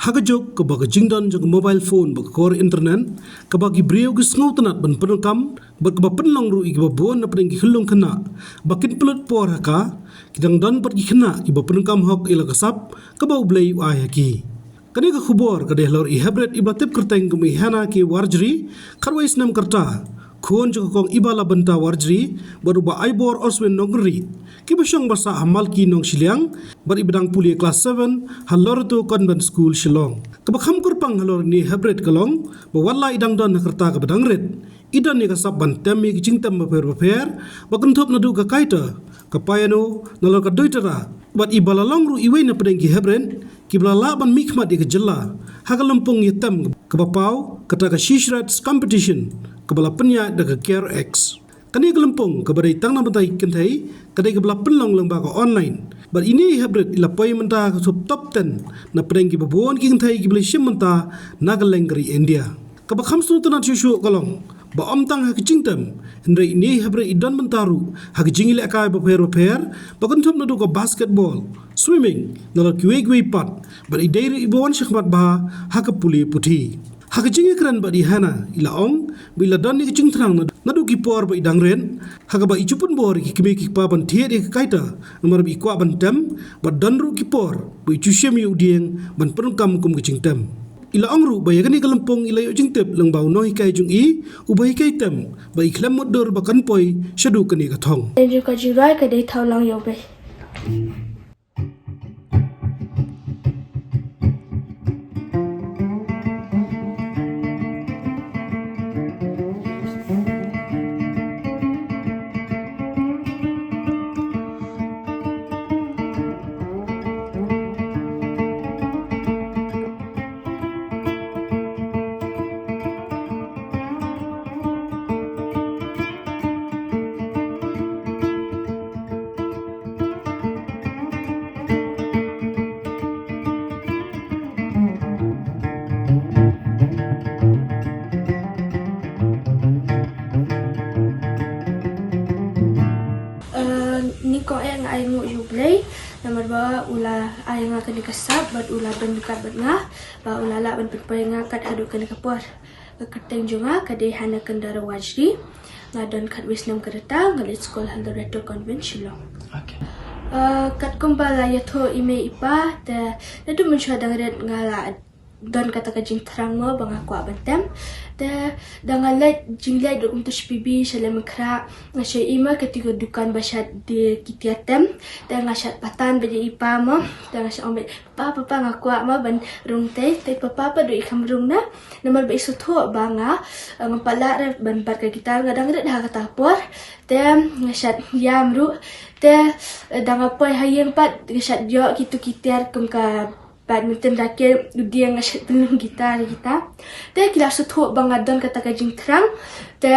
Hagajok ke baga jingdan jang mobile phone baga core internet ke bagi brio ke sngau tanat ban penengkam berkeba penlong ru ikiba buan na peneng hilung kena bakin pelut por haka kidang dan pergi kena iba penengkam hok ila kasap ke bau blai ai haki kani ka khubor ka dehlor I habret iblatip kerteng ke mihana ki warjri karwais nam kerta khon jang kong ibala banta warjri baru ba aibor oswen nongri ki basyang basa hamal ki nong Shillong bar ibadang puli kelas 7 halor tu convent school Shillong kebakham kurpang halor ni habret kalong bawala idang don kerta ke badang red idan ni kasap ban temi ki jingtam beper bakenthop nadu ka kaita kapayano nalor ka doitara bat ibala longru iwe na pedeng ki habren ki blala ban mikmat di kejela hagalampung yetam kebapau kata ka shishrats competition kebala penya da ka care x kani gelempung kabadai tang na bantai kentai kadai kebala penlong lengba ka online bar ini habret ila poi menta ka top 10 na pedeng ki babuan ki kentai ki beli shim menta nagalengri India kabakham sunan shushu kolong ba omtang ha kicingtam hendrai ini habret idan mentaru ha kijingile akai baper bakenthop nadu ka basketball swimming nala kiwe pat bar idai ibawan syakmat ba ha ka puli puthi Hakajingi keran ba di hana ila ong bila don ni kicing terang nadu ki por ba idang ren haga ba icupun bor ki kime ki pa ban thie de kaita nomor bi kwa ban tem ba don ru ki por ba icusyem yu dieng ban penungkam kum kicing tem ila ong ru ba yagani kalempong ila yu jingtep leng bau noi kai jung I ubai kai tem ba iklam modor ba kan poi shadu kani ka thong Andrew ka jirai ka dei thau lang yo be ni ko yang ay mo jublay nomor ba ula ay nga kani kasab bat ula ban dekat bat nga ba ula la ban pagpay nga kat hadu kani kapor kakateng junga kade hana kendara wajri nga don kat wisnam kereta ngalit sekolah Loreto Convent Shillong Okay. kat kumbala yato ime ipa te nadu mensyuat dangret ngala don kata ka jing terang mo bang aku abantem te dangalet jinglai do untuk pibi shalem kra ngasy ima ketika dukan basyat di kitiatem te ngasat patan beje ipa mo te ngasy ombe papa ngaku ma ban rung te papa do ikam rung na nomor ba isu tho banga ngapala ban bar ka gitar ngadang red ha kata por te ngasat yamru te dangapoy hayeng pat ngasat jo kitu kitiar kum ka badminton raket dia ngasat penuh gitar kita te kila sutu bangadon kata kajing terang te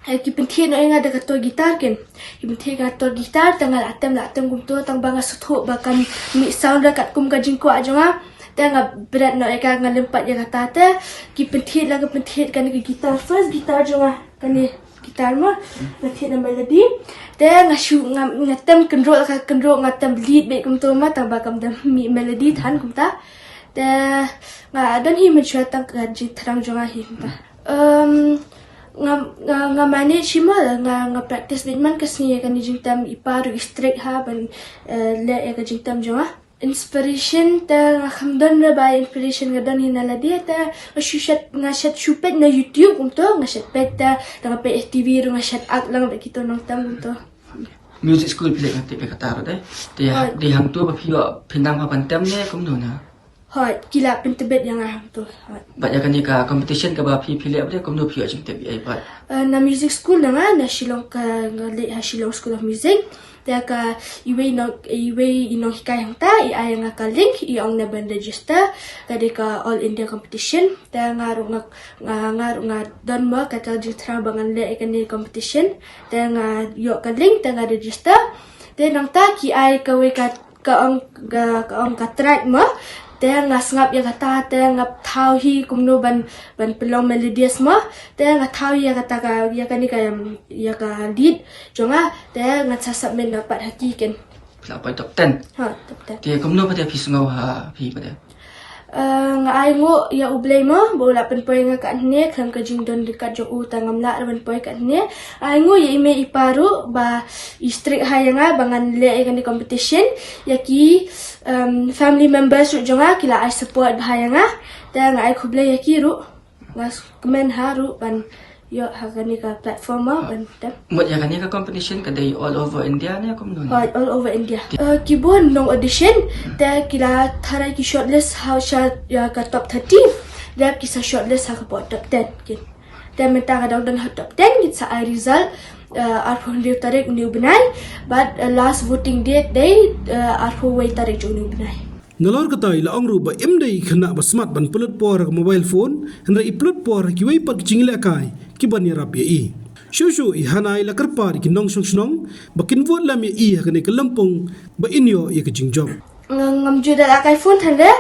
ki penthi no enga de kato gitar ken ki penthi kato gitar tangal atem kum to tang banga sutu bakan mi sound dekat kum kajing ko ajonga te nga berat no eka ngalempat ya kata te ki penthi kan ke gitar first gitar jonga kan gitar mo nanti na melody te ngatem kendro ngatem lead be kum to ma tang bakam dam mi melody than kum ta te nga don hi mensyuat tang kaji terang jonga hi ta nga manage mo nga practice bit man kasni kan jingtam iparu straight ha ban le ya jingtam jonga inspiration ta khamdon ra ba inspiration ngadon hinala dia ta shushat ngashat shupet na YouTube umto ngashat pet ta nga pe TV ru ngashat ak lang be kito nong tam umto Music school pilih nanti berkata ada. Dia di hang tu berpihak pindang papan tem ni kamu nuna. hot kila pentebet yang aham tu hot Banyak kan ni ka competition ka ba pilih apa dia kamu pihak jeng tebi ai pat. na music school na nga na Shillong ka ngalit ha Shillong School of Music ta ka iwe ino hikay hang ta ay nga ka link iong na ban register kadi ka all India competition ta nga don mo ka ta jitra bangan le ikani competition ta nga yo ka link ta nga register ta nang ta ki ay ka we ka ka track mo te nga ngap ya kata te ngap thau hi kumno ban pelong melodious mo te nga thau ya kata ka ya kani ka ya ka lead jonga te nga sasap men dapat hakiken Apa top 10. ha top 10 Dia kamu pada pi sungau ha pi pada. ngai ngo ya ublay mo bola pen poy nga kan ne kham ka jing don dekat jo u tangam la pen poy kan ne ai ngo ya ime iparu ba istrik hayanga bangan le kan di competition ya ki family members ru jonga kila ai support hayanga dan ngai khublay ya ki ru ngas komen haru ban yo hagani ka platform mo ban tam Mut ya kan ni ka competition kadai all over India ni aku menun. all over India. Kibon long audition, ta kila tharai ki shortlist how shot ya ka top 30. Dap kisa shortlist ha ka top 10 kin. Ta menta ka daw dan top 10 kita ai result arphon liu tarik new benai but last voting date day arpho wai tarik jo new benai. Nalor katai la angru ba imdai khana ba smart ban pulut por mobile phone hendra iplut por ki wei pak jingle kai ki ban yarap ye i shushu i hanai la karpar ki nong shong bakin vote lam ye i hakane kelampong ba inyo ye ka jingjom ngam juda akai phone thanda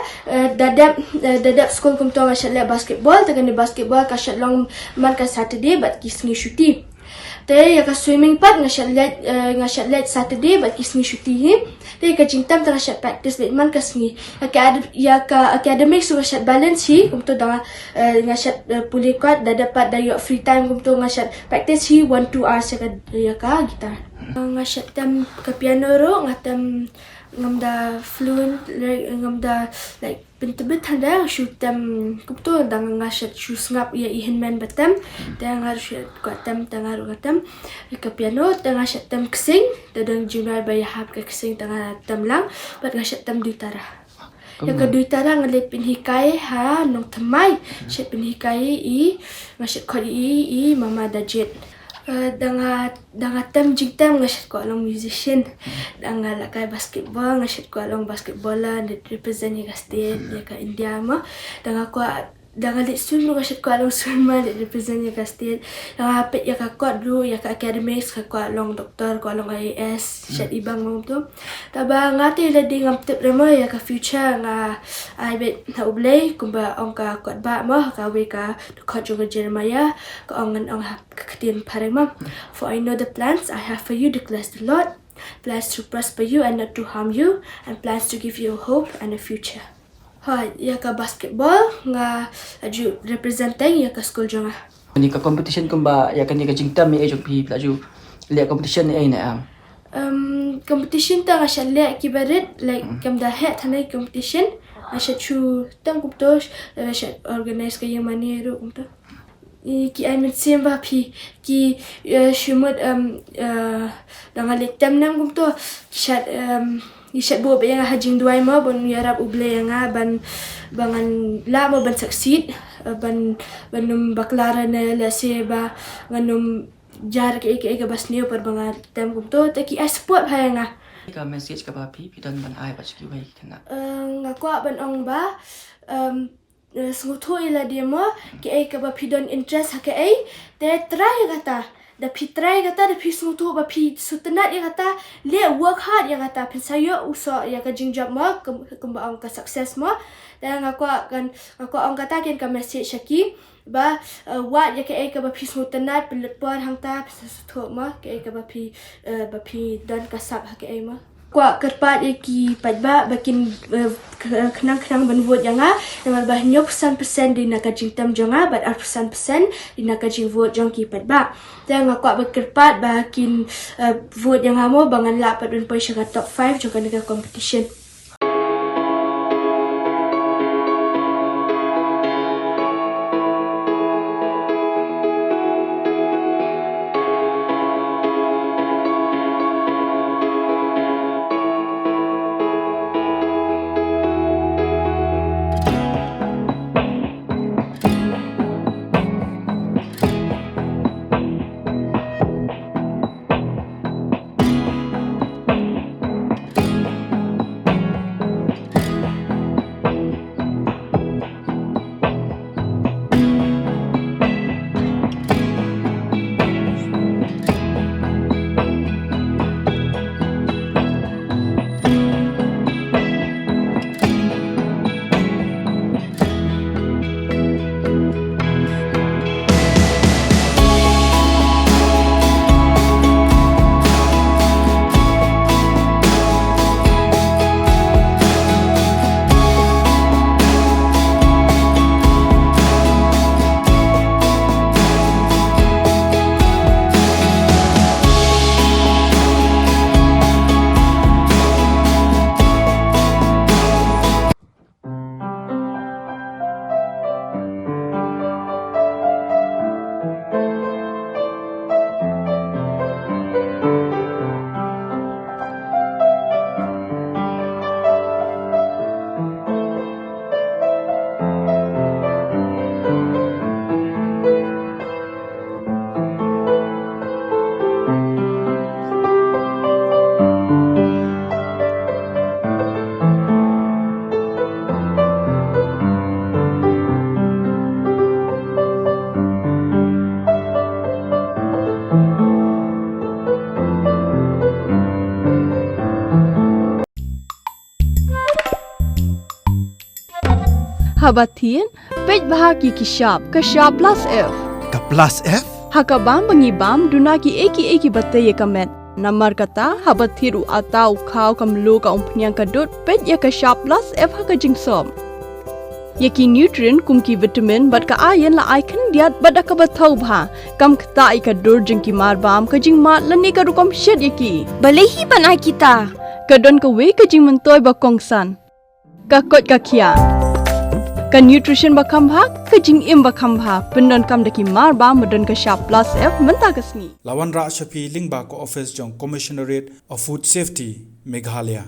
dadap school kum to ngashat le basketball tagani basketball ka shat long man ka Saturday but kisni shuti te ya ka swimming part ngashat let Saturday but kisni shuti hi te ka jingtam tanga shat practice le man kasni ya ka academic so shat balance hi kum to danga ngashat pulih kuat dapat dayo free time kum to ngashat practice hi 1-2 hours ya ka gitar ngashat tam ka piano ro ngatam ngamda fluent ngamda like pentebet handa shutam kupto dang ngashat shus ngap ya ihin man batam dang ngashat kwatam tangar kwatam ka piano dang ngashat tam ksing dadang junai bayahap ka ksing tangar tam lang bat ngashat tam duitara ya ka duitara ngalit pinhikai ha nong thamai shet pinhikai I ngashat khodi I mama dajet danga tam jingtam ngashat ko along musician danga lakai basketball ngashat ko along basketballer represent ya state ya ka India ma danga lit swim ngashat ko along swimmer represent ya state danga pet ya ka court ru ya ka academics ko along doktor ko along IAS shat ibang mo tu taba ngati la ding am tip remo ya ka future nga ai bet na ublay kumba ong ka court ba mo ka we ka court jo Jeremiah ka ong ong katin pareng mam for I know the plans I have for you declares the Lord plans to prosper you and not to harm you and plans to give you hope and a future. Ya ka basketball nga aju representing ya ka school jonga. Ni ka competition kumba ya kan ni ka jingtam mi ejok pi plaju le competition ni ai na competition ta nga shalek kibaret like kam da het hanai competition asha chu tam kupto asha organize ka yamani ro kumto ki ai mit semba pi ki shumut dangalik tam nam kumto shat ishat bo yang hajing duai mo bon yarap uble yang ban bangan la mo ban succeed banum baklara na la seba nganum jar ke bas neo par bangat tam kumto taki I support hayanga ka message ka ba pi don ban ai ba chi wai kana ngakwa ban ong ba sngutho ila dia mo ke ka ba pidon interest ha ke te try kata da pitrai kata da pismutu ba pi sutenat ya kata le work hard ya kata pensayo uso ya ka jingjab mo kumba ang ka success mo dan aku ang kata ken ka message shaki ba what ya ka ba pismutenat pelet por hang ta sutu mo ka ba pi don ka sab ha ke mo kwa kerpat ki padba bakin kenang ban vote janga dengan bah 90% di nak jingtam jonga bat 100% di nak jing vote jong ki padba dan kwa berkerpat bakin vote yang amo bangan la padun poi syarat top 5 jong kan competition. habatin pej bahagi kishap kashap plus F Ka plus F? hakabam bangibam dunaki eki batay kamet namar kata habatiru atau kau kamlu ka umpnyang kadut pej ya kashap plus F hakajing som Yaki nutrient kumki vitamin bat ka ayan la icon diat bat ka batau bha kam kta ka dur jingki mar bam ka jing mat lani ka rukom shed yaki Balehi panai kita. ka don ka we ka jing mentoy ba kongsan ka kot ka kia ka nutrition ba kam bha ka jing im ba kam bha pendon kam daki mar bam madon ka sharp plus F menta kasni Lawan Ra Shafi Lingba ko office jong Commissionerate of Food Safety Meghalaya